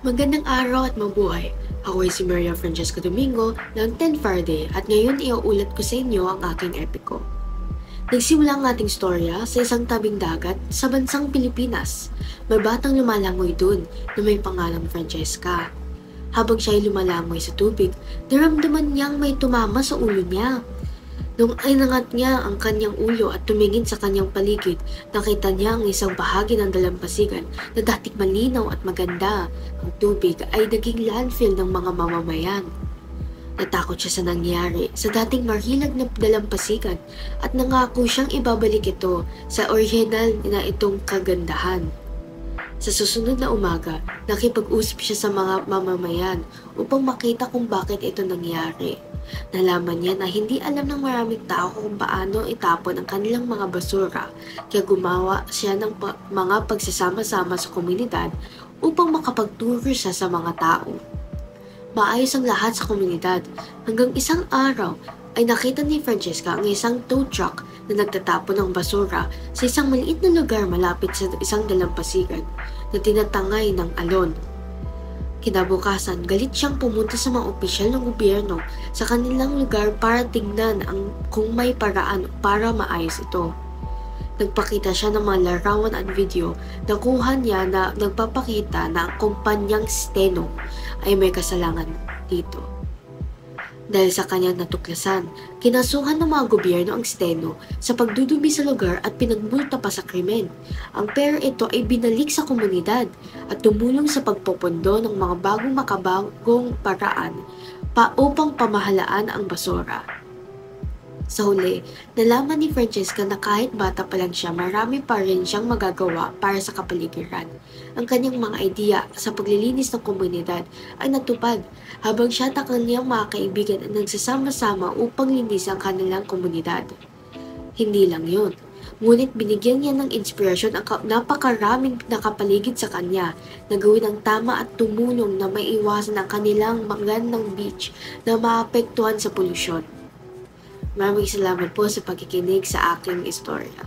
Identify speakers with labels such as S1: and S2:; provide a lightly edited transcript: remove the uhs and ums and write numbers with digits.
S1: Magandang araw at mabuhay. Ako ay si Maria Francesca Domingo ng 10 Friday at ngayon iuulat ko sa inyo ang aking epiko. Nagsimula ang ating storya sa isang tabing dagat sa bansang Pilipinas. May batang lumalangoy dun na may pangalang Francesca. Habang siya ay lumalangoy sa tubig, naramdaman niyang may tumama sa ulo niya. Nung inangat niya ang kanyang ulo at tumingin sa kanyang paligid, nakita niya ang isang bahagi ng dalampasigan na dating malinaw at maganda. Ang tubig ay naging landfill ng mga mamamayan. Natakot siya sa nangyari sa dating marhilag na dalampasigan at nangako siyang ibabalik ito sa orihinal na itong kagandahan. Sa susunod na umaga, nakipag-usap siya sa mga mamamayan upang makita kung bakit ito nangyari. Nalaman niya na hindi alam ng maraming tao kung paano itapon ang kanilang mga basura, kaya gumawa siya ng mga pagsasama-sama sa komunidad upang makapagturo siya sa mga tao. Maayos ang lahat sa komunidad hanggang isang araw ay nakita ni Francesca ang isang tow truck na nagtatapon ng basura sa isang maliit na lugar malapit sa isang dalampasigan na tinatangay ng alon. Kinabukasan, galit siyang pumunta sa mga opisyal ng gobyerno sa kanilang lugar para tingnan kung may paraan para maayos ito. Nagpakita siya ng mga larawan at video na kuha niya na nagpapakita na ang kumpanyang Steno ay may kasalanan dito. Dahil sa kanyang natuklasan, kinasuhan ng mga gobyerno ang Steno sa pagdudumi sa lugar at pinagmulta pa sa krimen. Ang pera ito ay binalik sa komunidad at tumulong sa pagpopondo ng mga bagong makabagong paraan upang pamahalaan ang basura. Sa huli, nalaman ni Francesca na kahit bata pa lang siya, marami pa rin siyang magagawa para sa kapaligiran. Ang kanyang mga ideya sa paglilinis ng komunidad ay natupad habang siya at ang kanyang mga kaibigan ay nagsasama-sama upang linis ang kanilang komunidad. Hindi lang yun, ngunit binigyan niya ng inspirasyon ang napakaraming nakapaligid sa kanya na gawin ang tama at tumulong na maiwasan ang kanilang magandang beach na maapektuhan sa polusyon. Maraming salamat po sa pagkikinig sa aking istorya.